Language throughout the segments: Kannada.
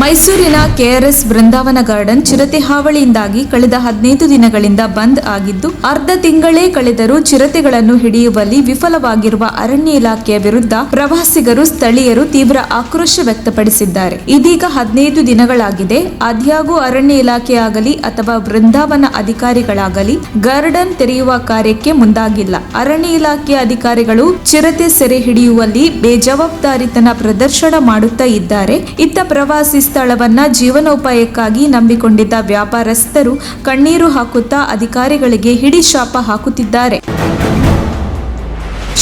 ಮೈಸೂರಿನ ಕೆಆರ್ಎಸ್ ಬೃಂದಾವನ ಗಾರ್ಡನ್ ಚಿರತೆ ಹಾವಳಿಯಿಂದಾಗಿ ಕಳೆದ 15 ದಿನಗಳಿಂದ ಬಂದ್ ಆಗಿದ್ದು, ಅರ್ಧ ತಿಂಗಳೇ ಕಳೆದರೂ ಚಿರತೆಗಳನ್ನು ಹಿಡಿಯುವಲ್ಲಿ ವಿಫಲವಾಗಿರುವ ಅರಣ್ಯ ಇಲಾಖೆಯ ವಿರುದ್ಧ ಪ್ರವಾಸಿಗರು, ಸ್ಥಳೀಯರು ತೀವ್ರ ಆಕ್ರೋಶ ವ್ಯಕ್ತಪಡಿಸಿದ್ದಾರೆ. ಇದೀಗ 15 ದಿನಗಳಾಗಿದೆ. ಆದ್ಯಾಗೂ ಅರಣ್ಯ ಇಲಾಖೆಯಾಗಲಿ ಅಥವಾ ಬೃಂದಾವನ ಅಧಿಕಾರಿಗಳಾಗಲಿ ಗಾರ್ಡನ್ ತೆರೆಯುವ ಕಾರ್ಯಕ್ಕೆ ಮುಂದಾಗಿಲ್ಲ. ಅರಣ್ಯ ಇಲಾಖೆಯ ಅಧಿಕಾರಿಗಳು ಚಿರತೆ ಸೆರೆ ಹಿಡಿಯುವಲ್ಲಿ ಬೇಜವಾಬ್ದಾರಿತನ ಪ್ರದರ್ಶನ ಮಾಡುತ್ತಾ ಇದ್ದಾರೆ. ಇತ್ತ ಪ್ರವಾಸಿ ಸ್ಥಳವನ್ನ ಜೀವನೋಪಾಯಕ್ಕಾಗಿ ನಂಬಿಕೊಂಡಿದ್ದ ವ್ಯಾಪಾರಸ್ಥರು ಕಣ್ಣೀರು ಹಾಕುತ್ತಾ ಅಧಿಕಾರಿಗಳಿಗೆ ಹಿಡಿಶಾಪ ಹಾಕುತ್ತಿದ್ದಾರೆ.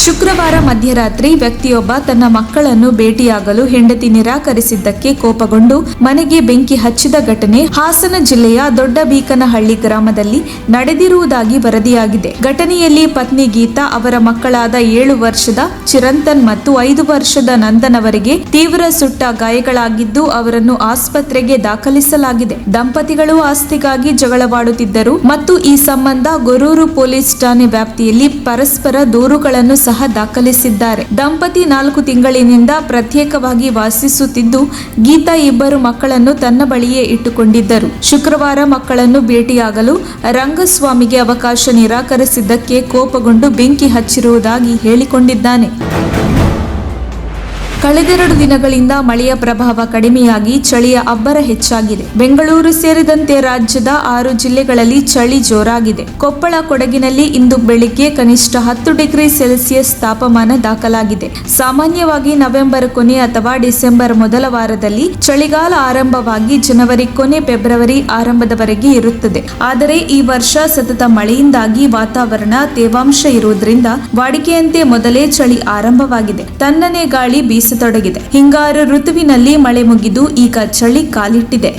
ಶುಕ್ರವಾರ ಮಧ್ಯರಾತ್ರಿ ವ್ಯಕ್ತಿಯೊಬ್ಬ ತನ್ನ ಮಕ್ಕಳನ್ನು ಭೇಟಿಯಾಗಲು ಹೆಂಡತಿ ನಿರಾಕರಿಸಿದ್ದಕ್ಕೆ ಕೋಪಗೊಂಡು ಮನೆಗೆ ಬೆಂಕಿ ಹಚ್ಚಿದ ಘಟನೆ ಹಾಸನ ಜಿಲ್ಲೆಯ ದೊಡ್ಡಬೀಕನಹಳ್ಳಿ ಗ್ರಾಮದಲ್ಲಿ ನಡೆದಿರುವುದಾಗಿ ವರದಿಯಾಗಿದೆ. ಘಟನೆಯಲ್ಲಿ ಪತ್ನಿ ಗೀತಾ, ಅವರ ಮಕ್ಕಳಾದ 7 ವರ್ಷದ ಚಿರಂತನ್ ಮತ್ತು 5 ವರ್ಷದ ನಂದನ್ ಅವರಿಗೆ ತೀವ್ರ ಸುಟ್ಟ ಗಾಯಗಳಾಗಿದ್ದು ಅವರನ್ನು ಆಸ್ಪತ್ರೆಗೆ ದಾಖಲಿಸಲಾಗಿದೆ. ದಂಪತಿಗಳು ಆಸ್ತಿಗಾಗಿ ಜಗಳವಾಡುತ್ತಿದ್ದರು ಮತ್ತು ಈ ಸಂಬಂಧ ಗೊರೂರು ಪೊಲೀಸ್ ಠಾಣೆ ವ್ಯಾಪ್ತಿಯಲ್ಲಿ ಪರಸ್ಪರ ದೂರುಗಳನ್ನು ಸಹ ದಾಖಲಿಸಿದ್ದಾರೆ. ದಂಪತಿ 4 ತಿಂಗಳಿನಿಂದ ಪ್ರತ್ಯೇಕವಾಗಿ ವಾಸಿಸುತ್ತಿದ್ದು, ಗೀತಾ 2 ಮಕ್ಕಳನ್ನು ತನ್ನ ಬಳಿಯೇ ಇಟ್ಟುಕೊಂಡಿದ್ದರು. ಶುಕ್ರವಾರ ಮಕ್ಕಳನ್ನು ಭೇಟಿಯಾಗಲು ರಂಗಸ್ವಾಮಿಗೆ ಅವಕಾಶ ನಿರಾಕರಿಸಿದ್ದಕ್ಕೆ ಕೋಪಗೊಂಡು ಬೆಂಕಿ ಹಚ್ಚಿರುವುದಾಗಿ ಹೇಳಿಕೊಂಡಿದ್ದಾನೆ. ಕಳೆದೆರಡು ದಿನಗಳಿಂದ ಮಳೆಯ ಪ್ರಭಾವ ಕಡಿಮೆಯಾಗಿ ಚಳಿಯ ಅಬ್ಬರ ಹೆಚ್ಚಾಗಿದೆ. ಬೆಂಗಳೂರು ಸೇರಿದಂತೆ ರಾಜ್ಯದ 6 ಜಿಲ್ಲೆಗಳಲ್ಲಿ ಚಳಿ ಜೋರಾಗಿದೆ. ಕೊಪ್ಪಳ, ಕೊಡಗಿನಲ್ಲಿ ಇಂದು ಬೆಳಿಗ್ಗೆ ಕನಿಷ್ಠ 10 ಡಿಗ್ರಿ ಸೆಲ್ಸಿಯಸ್ ತಾಪಮಾನ ದಾಖಲಾಗಿದೆ. ಸಾಮಾನ್ಯವಾಗಿ ನವೆಂಬರ್ ಕೊನೆ ಅಥವಾ ಡಿಸೆಂಬರ್ ಮೊದಲ ವಾರದಲ್ಲಿ ಚಳಿಗಾಲ ಆರಂಭವಾಗಿ ಜನವರಿ ಕೊನೆ, ಫೆಬ್ರವರಿ ಆರಂಭದವರೆಗೆ ಇರುತ್ತದೆ. ಆದರೆ ಈ ವರ್ಷ ಸತತ ಮಳೆಯಿಂದಾಗಿ ವಾತಾವರಣ ತೇವಾಂಶ ಇರುವುದರಿಂದ ವಾಡಿಕೆಯಂತೆ ಮೊದಲೇ ಚಳಿ ಆರಂಭವಾಗಿದೆ. ತಣ್ಣನೆ ಗಾಳಿ ಬೀಸತೊಡಗಿದೆ. ಹಿಂಗಾರು ಋತುವಿನಲ್ಲಿ ಮಳೆ ಮುಗಿದು ಈಗ ಚಳಿ ಕಾಲಿಟ್ಟಿದೆ.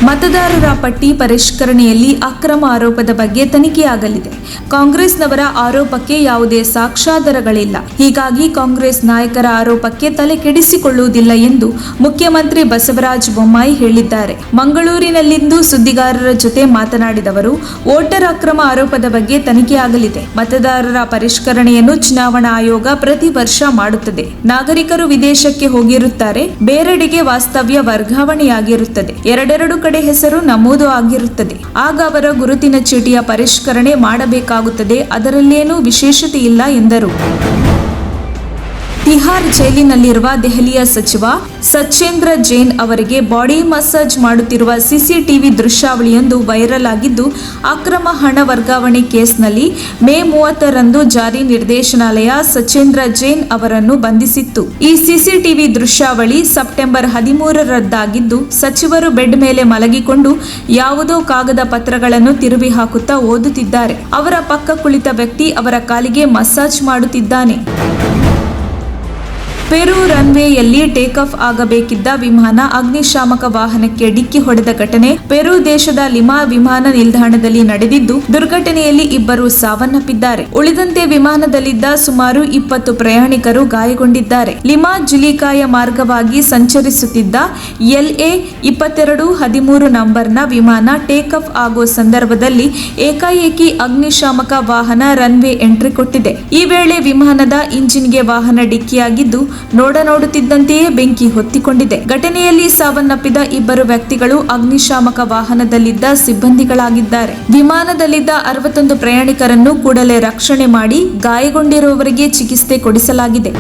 ಮತದಾರರ ಪಟ್ಟಿ ಪರಿಷ್ಕರಣೆಯಲ್ಲಿ ಅಕ್ರಮ ಆರೋಪದ ಬಗ್ಗೆ ತನಿಖೆಯಾಗಲಿದೆ. ಕಾಂಗ್ರೆಸ್ನವರ ಆರೋಪಕ್ಕೆ ಯಾವುದೇ ಸಾಕ್ಷ್ಯಾಧಾರಗಳಿಲ್ಲ. ಹೀಗಾಗಿ ಕಾಂಗ್ರೆಸ್ ನಾಯಕರ ಆರೋಪಕ್ಕೆ ತಲೆ ಕೆಡಿಸಿಕೊಳ್ಳುವುದಿಲ್ಲ ಎಂದು ಮುಖ್ಯಮಂತ್ರಿ ಬಸವರಾಜ ಬೊಮ್ಮಾಯಿ ಹೇಳಿದ್ದಾರೆ. ಮಂಗಳೂರಿನಲ್ಲಿಂದು ಸುದ್ದಿಗಾರರ ಜೊತೆ ಮಾತನಾಡಿದ ಅವರು, ವೋಟರ್ ಅಕ್ರಮ ಆರೋಪದ ಬಗ್ಗೆ ತನಿಖೆಯಾಗಲಿದೆ. ಮತದಾರರ ಪರಿಷ್ಕರಣೆಯನ್ನು ಚುನಾವಣಾ ಆಯೋಗ ಪ್ರತಿ ವರ್ಷ ಮಾಡುತ್ತದೆ. ನಾಗರಿಕರು ವಿದೇಶಕ್ಕೆ ಹೋಗಿರುತ್ತಾರೆ, ಬೇರೆಡೆಗೆ ವಾಸ್ತವ್ಯ ವರ್ಗಾವಣೆಯಾಗಿರುತ್ತದೆ, ಎರಡೆರಡು ಕಡೆ ಹೆಸರು ನಮೂದು ಆಗಿರುತ್ತದೆ. ಆಗ ಅವರ ಗುರುತಿನ ಚೀಟಿಯ ಪರಿಷ್ಕರಣೆ ಮಾಡಬೇಕಾಗುತ್ತದೆ. ಅದರಲ್ಲೇನೂ ವಿಶೇಷತೆ ಇಲ್ಲ ಎಂದರು. ತಿಹಾರ್ ಜೈಲಿನಲ್ಲಿರುವ ದೆಹಲಿಯ ಸಚಿವ ಸಚೇಂದ್ರ ಜೈನ್ ಅವರಿಗೆ ಬಾಡಿ ಮಸಾಜ್ ಮಾಡುತ್ತಿರುವ ಸಿಸಿಟಿವಿ ದೃಶ್ಯಾವಳಿಯೊಂದು ವೈರಲ್ ಆಗಿದ್ದು, ಅಕ್ರಮ ಹಣ ವರ್ಗಾವಣೆ ಕೇಸ್ನಲ್ಲಿ ಮೇ 30ರಂದು ಜಾರಿ ನಿರ್ದೇಶನಾಲಯ ಸಚೇಂದ್ರ ಜೈನ್ ಅವರನ್ನು ಬಂಧಿಸಿತ್ತು. ಈ ಸಿಸಿಟಿವಿ ದೃಶ್ಯಾವಳಿ ಸೆಪ್ಟೆಂಬರ್ 13ರದ್ದಾಗಿದ್ದು, ಸಚಿವರು ಬೆಡ್ ಮೇಲೆ ಮಲಗಿಕೊಂಡು ಯಾವುದೋ ಕಾಗದ ಪತ್ರಗಳನ್ನು ತಿರುವಿ ಹಾಕುತ್ತಾ ಓದುತ್ತಿದ್ದಾರೆ. ಅವರ ಪಕ್ಕ ಕುಳಿತ ವ್ಯಕ್ತಿ ಅವರ ಕಾಲಿಗೆ ಮಸಾಜ್ ಮಾಡುತ್ತಿದ್ದಾನೆ. ಪೆರು ರನ್ವೇಯಲ್ಲಿ ಟೇಕ್ ಆಫ್ ಆಗಬೇಕಿದ್ದ ವಿಮಾನ ಅಗ್ನಿಶಾಮಕ ವಾಹನಕ್ಕೆ ಡಿಕ್ಕಿ ಹೊಡೆದ ಘಟನೆ ಪೆರು ದೇಶದ ಲಿಮಾ ವಿಮಾನ ನಿಲ್ದಾಣದಲ್ಲಿ ನಡೆದಿದ್ದು, ದುರ್ಘಟನೆಯಲ್ಲಿ 2 ಸಾವನ್ನಪ್ಪಿದ್ದಾರೆ. ಉಳಿದಂತೆ ವಿಮಾನದಲ್ಲಿದ್ದ ಸುಮಾರು 20 ಪ್ರಯಾಣಿಕರು ಗಾಯಗೊಂಡಿದ್ದಾರೆ. ಲಿಮಾ ಜುಲಿಕಾಯ ಮಾರ್ಗವಾಗಿ ಸಂಚರಿಸುತ್ತಿದ್ದ LA-2213 ನಂಬರ್ನ ವಿಮಾನ ಟೇಕ್ ಆಫ್ ಆಗೋ ಸಂದರ್ಭದಲ್ಲಿ ಏಕಾಏಕಿ ಅಗ್ನಿಶಾಮಕ ವಾಹನ ರನ್ವೇ ಎಂಟ್ರಿ ಕೊಟ್ಟಿದೆ. ಈ ವೇಳೆ ವಿಮಾನದ ಇಂಜಿನ್ಗೆ ವಾಹನ ಡಿಕ್ಕಿಯಾಗಿದ್ದು, ನೋಡುತ್ತಿದ್ದಂತೆಯೇ ಬೆಂಕಿ ಹೊತ್ತಿಕೊಂಡಿದೆ. ಘಟನೆಯಲ್ಲಿ ಸಾವನ್ನಪ್ಪಿದ 2 ವ್ಯಕ್ತಿಗಳು ಅಗ್ನಿಶಾಮಕ ವಾಹನದಲ್ಲಿದ್ದ ಸಿಬ್ಬಂದಿಗಳಾಗಿದ್ದಾರೆ. ವಿಮಾನದಲ್ಲಿದ್ದ 61 ಪ್ರಯಾಣಿಕರನ್ನು ಕೂಡಲೇ ರಕ್ಷಣೆ ಮಾಡಿ ಗಾಯಗೊಂಡಿರುವವರಿಗೆ ಚಿಕಿತ್ಸೆ ಕೊಡಿಸಲಾಗಿದೆ.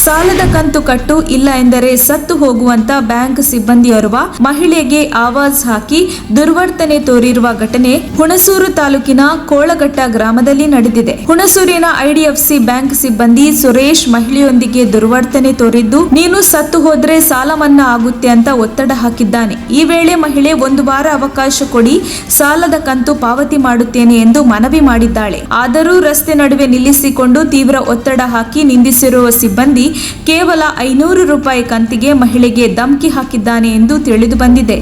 ಸಾಲದ ಕಂತು ಕಟ್ಟು, ಇಲ್ಲ ಎಂದರೆ ಸತ್ತು ಹೋಗುವಂತ ಬ್ಯಾಂಕ್ ಸಿಬ್ಬಂದಿಯೋರ್ವ ಮಹಿಳೆಗೆ ಆವಾಜ್ ಹಾಕಿ ದುರ್ವರ್ತನೆ ತೋರಿರುವ ಘಟನೆ ಹುಣಸೂರು ತಾಲೂಕಿನ ಕೋಳಘಟ್ಟ ಗ್ರಾಮದಲ್ಲಿ ನಡೆದಿದೆ. ಹುಣಸೂರಿನ IDFC ಬ್ಯಾಂಕ್ ಸಿಬ್ಬಂದಿ ಸುರೇಶ್ ಮಹಿಳೆಯೊಂದಿಗೆ ದುರ್ವರ್ತನೆ ತೋರಿದ್ದು, ನೀನು ಸತ್ತು ಹೋದ್ರೆ ಸಾಲ ಮನ್ನಾ ಆಗುತ್ತೆ ಅಂತ ಒತ್ತಡ ಹಾಕಿದ್ದಾನೆ. ಈ ವೇಳೆ ಮಹಿಳೆ 1 ವಾರ ಅವಕಾಶ ಕೊಡಿ, ಸಾಲದ ಕಂತು ಪಾವತಿ ಮಾಡುತ್ತೇನೆ ಎಂದು ಮನವಿ ಮಾಡಿದ್ದಾಳೆ. ಆದರೂ ರಸ್ತೆ ನಡುವೆ ನಿಲ್ಲಿಸಿಕೊಂಡು ತೀವ್ರ ಒತ್ತಡ ಹಾಕಿ ನಿಂದಿಸಿರುವ ಸಿಬ್ಬಂದಿ ಕೇವಲ 500 ರೂಪಾಯಿ ಕಂತಿಗೆ ಮಹಿಳೆಗೆ ಧಮಕಿ ಹಾಕಿದ್ದಾನೆ ಎಂದು ತಿಳಿದು ಬಂದಿದೆ.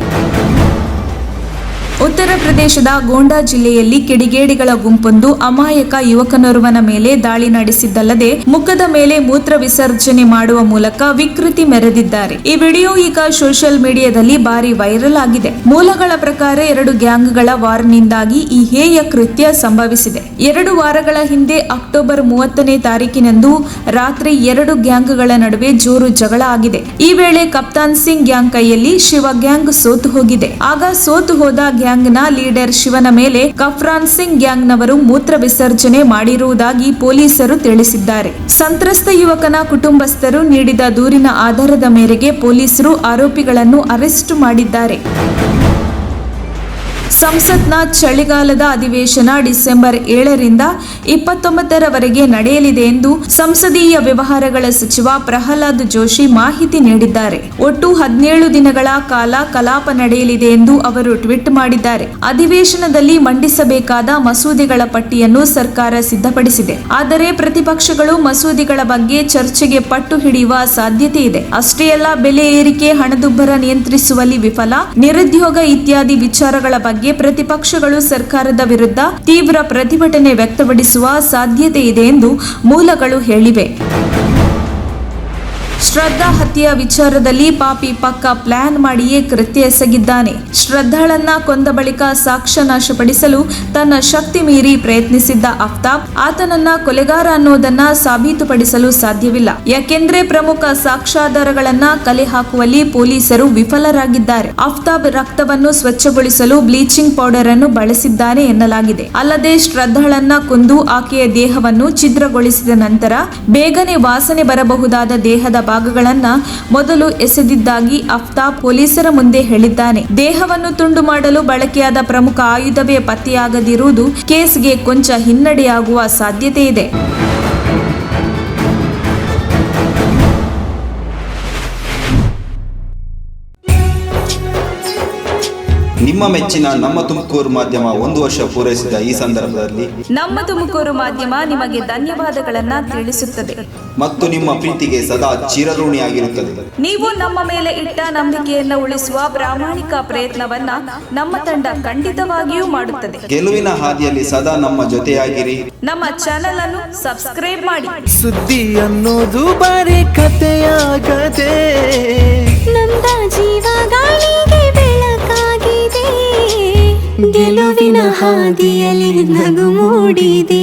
ಉತ್ತರ ಪ್ರದೇಶದ ಗೋಂಡಾ ಜಿಲ್ಲೆಯಲ್ಲಿ ಕಿಡಿಗೇಡಿಗಳ ಗುಂಪೊಂದು ಅಮಾಯಕ ಯುವಕನೋರ್ವನ ಮೇಲೆ ದಾಳಿ ನಡೆಸಿದ್ದಲ್ಲದೆ ಮುಖದ ಮೇಲೆ ಮೂತ್ರ ವಿಸರ್ಜನೆ ಮಾಡುವ ಮೂಲಕ ವಿಕೃತಿ ಮೆರೆದಿದ್ದಾರೆ. ಈ ವಿಡಿಯೋ ಈಗ ಸೋಷಿಯಲ್ ಮೀಡಿಯಾದಲ್ಲಿ ಭಾರಿ ವೈರಲ್ ಆಗಿದೆ. ಮೂಲಗಳ ಪ್ರಕಾರ 2 ಗ್ಯಾಂಗ್ಗಳ ವಾರ್ನಿಂದಾಗಿ ಈ ಹೇಯ ಕೃತ್ಯ ಸಂಭವಿಸಿದೆ. 2 ವಾರಗಳ ಹಿಂದೆ ಅಕ್ಟೋಬರ್ 30ನೇ ತಾರೀಕಿನಂದು ರಾತ್ರಿ 2 ಗ್ಯಾಂಗ್ಗಳ ನಡುವೆ ಜೋರು ಜಗಳ ಆಗಿದೆ. ಈ ವೇಳೆ ಕಪ್ತಾನ್ ಸಿಂಗ್ ಗ್ಯಾಂಗ್ ಕೈಯಲ್ಲಿ ಶಿವ ಗ್ಯಾಂಗ್ ಸೋತು ಹೋಗಿದೆ. ಆಗ ಸೋತು ಹೋದ ಗ್ಯಾಂಗ್ನ ಲೀಡರ್ ಶಿವನ ಮೇಲೆ ಕಫ್ರಾನ್ ಸಿಂಗ್ ಗ್ಯಾಂಗ್ನವರು ಮೂತ್ರ ವಿಸರ್ಜನೆ ಮಾಡಿರುವುದಾಗಿ ಪೊಲೀಸರು ತಿಳಿಸಿದ್ದಾರೆ. ಸಂತ್ರಸ್ತ ಯುವಕನ ಕುಟುಂಬಸ್ಥರು ನೀಡಿದ ದೂರಿನ ಆಧಾರದ ಮೇರೆಗೆ ಪೊಲೀಸರು ಆರೋಪಿಗಳನ್ನು ಅರೆಸ್ಟ್ ಮಾಡಿದ್ದಾರೆ. ಸಂಸತ್ನ ಚಳಿಗಾಲದ ಅಧಿವೇಶನ ಡಿಸೆಂಬರ್ 7ರಿಂದ 29ರವರೆಗೆ ನಡೆಯಲಿದೆ ಎಂದು ಸಂಸದೀಯ ವ್ಯವಹಾರಗಳ ಸಚಿವ ಪ್ರಹ್ಲಾದ್ ಜೋಶಿ ಮಾಹಿತಿ ನೀಡಿದ್ದಾರೆ. ಒಟ್ಟು 17 ದಿನಗಳ ಕಾಲ ಕಲಾಪ ನಡೆಯಲಿದೆ ಎಂದು ಅವರು ಟ್ವೀಟ್ ಮಾಡಿದ್ದಾರೆ. ಅಧಿವೇಶನದಲ್ಲಿ ಮಂಡಿಸಬೇಕಾದ ಮಸೂದೆಗಳ ಪಟ್ಟಿಯನ್ನು ಸರ್ಕಾರ ಸಿದ್ಧಪಡಿಸಿದೆ. ಆದರೆ ಪ್ರತಿಪಕ್ಷಗಳು ಮಸೂದೆಗಳ ಬಗ್ಗೆ ಚರ್ಚೆಗೆ ಪಟ್ಟು ಹಿಡಿಯುವ ಸಾಧ್ಯತೆ ಇದೆ. ಅಷ್ಟೇ ಅಲ್ಲ, ಬೆಲೆ ಏರಿಕೆ, ಹಣದುಬ್ಬರ ನಿಯಂತ್ರಿಸುವಲ್ಲಿ ವಿಫಲ, ನಿರುದ್ಯೋಗ ಇತ್ಯಾದಿ ವಿಚಾರಗಳ ಬಗ್ಗೆ ಪ್ರತಿಪಕ್ಷಗಳು ಸರ್ಕಾರದ ವಿರುದ್ಧ ತೀವ್ರ ಪ್ರತಿಭಟನೆ ವ್ಯಕ್ತಪಡಿಸುವ ಸಾಧ್ಯತೆ ಇದೆ ಎಂದು ಮೂಲಗಳು ಹೇಳಿವೆ. ಶ್ರದ್ಧಾ ಹತ್ಯೆಯ ವಿಚಾರದಲ್ಲಿ ಪಾಪಿ ಪಕ್ಕ ಪ್ಲಾನ್ ಮಾಡಿಯೇ ಕೃತ್ಯ ಎಸಗಿದ್ದಾನೆ. ಶ್ರದ್ಧಾಳನ್ನ ಕೊಂದ ಬಳಿಕ ಸಾಕ್ಷ್ಯ ನಾಶಪಡಿಸಲು ತನ್ನ ಶಕ್ತಿ ಮೀರಿ ಪ್ರಯತ್ನಿಸಿದ್ದ ಆಫ್ತಾಬ್ ಆತನನ್ನ ಕೊಲೆಗಾರ ಅನ್ನೋದನ್ನ ಸಾಬೀತುಪಡಿಸಲು ಸಾಧ್ಯವಿಲ್ಲ. ಯಾಕೆಂದ್ರೆ ಪ್ರಮುಖ ಸಾಕ್ಷ್ಯಾಧಾರಗಳನ್ನ ಕಲೆ ಹಾಕುವಲ್ಲಿ ಪೊಲೀಸರು ವಿಫಲರಾಗಿದ್ದಾರೆ. ಆಫ್ತಾಬ್ ರಕ್ತವನ್ನು ಸ್ವಚ್ಛಗೊಳಿಸಲು ಬ್ಲೀಚಿಂಗ್ ಪೌಡರ್ ಅನ್ನು ಬಳಸಿದ್ದಾನೆ ಎನ್ನಲಾಗಿದೆ. ಅಲ್ಲದೆ ಶ್ರದ್ಧಾಳನ್ನ ಕೊಂದು ಆಕೆಯ ದೇಹವನ್ನು ಛಿದ್ರಗೊಳಿಸಿದ ನಂತರ ಬೇಗನೆ ವಾಸನೆ ಬರಬಹುದಾದ ದೇಹದ ಭಾಗಗಳನ್ನ ಮೊದಲು ಎಸೆದಿದ್ದಾಗಿ ಆಫ್ತಾಬ್ ಪೊಲೀಸರ ಮುಂದೆ ಹೇಳಿದ್ದಾನೆ. ದೇಹವನ್ನು ತುಂಡು ಮಾಡಲು ಬಳಕೆಯಾದ ಪ್ರಮುಖ ಆಯುಧವೇ ಪತ್ತೆಯಾಗದಿರುವುದು ಕೇಸ್ಗೆ ಕೊಂಚ ಹಿನ್ನಡೆಯಾಗುವ ಸಾಧ್ಯತೆ ಇದೆ. ನಿಮ್ಮ ಮೆಚ್ಚಿನ ನಮ್ಮ ತುಮಕೂರು ಮಾಧ್ಯಮ 1 ವರ್ಷ ಪೂರೈಸಿದ ಈ ಸಂದರ್ಭದಲ್ಲಿ ನಮ್ಮ ತುಮಕೂರು ಮಾಧ್ಯಮ ನಿಮಗೆ ಧನ್ಯವಾದಗಳನ್ನ ತಿಳಿಸುತ್ತದೆ ಮತ್ತು ನಿಮ್ಮ ಪ್ರೀತಿಗೆ ಸದಾ ಚಿರಋಣಿಯಾಗಿರುತ್ತದೆ. ನೀವು ನಮ್ಮ ಮೇಲೆ ಇಟ್ಟ ನಂಬಿಕೆಯನ್ನು ಉಳಿಸುವ ಪ್ರಾಮಾಣಿಕ ಪ್ರಯತ್ನವನ್ನ ನಮ್ಮ ತಂಡ ಖಂಡಿತವಾಗಿಯೂ ಮಾಡುತ್ತದೆ. ಗೆಲುವಿನ ಹಾದಿಯಲ್ಲಿ ಸದಾ ನಮ್ಮ ಜೊತೆಯಾಗಿರಿ. ನಮ್ಮ ಚಾನೆಲ್ ಅನ್ನು ಸಬ್ಸ್ಕ್ರೈಬ್ ಮಾಡಿ. ಸುದ್ದಿ ಅನ್ನೋದು ಬರೀ ಕಥೆಯಾಗದೆ ನೊಂದ ಜೀವ ಗಾಳಿಗೆ ಬೆಳಕಾಗಿದೆ. ಗೆಲುವಿನ ಹಾದಿಯಲ್ಲಿ ನಗು ಮೂಡಿದೆ.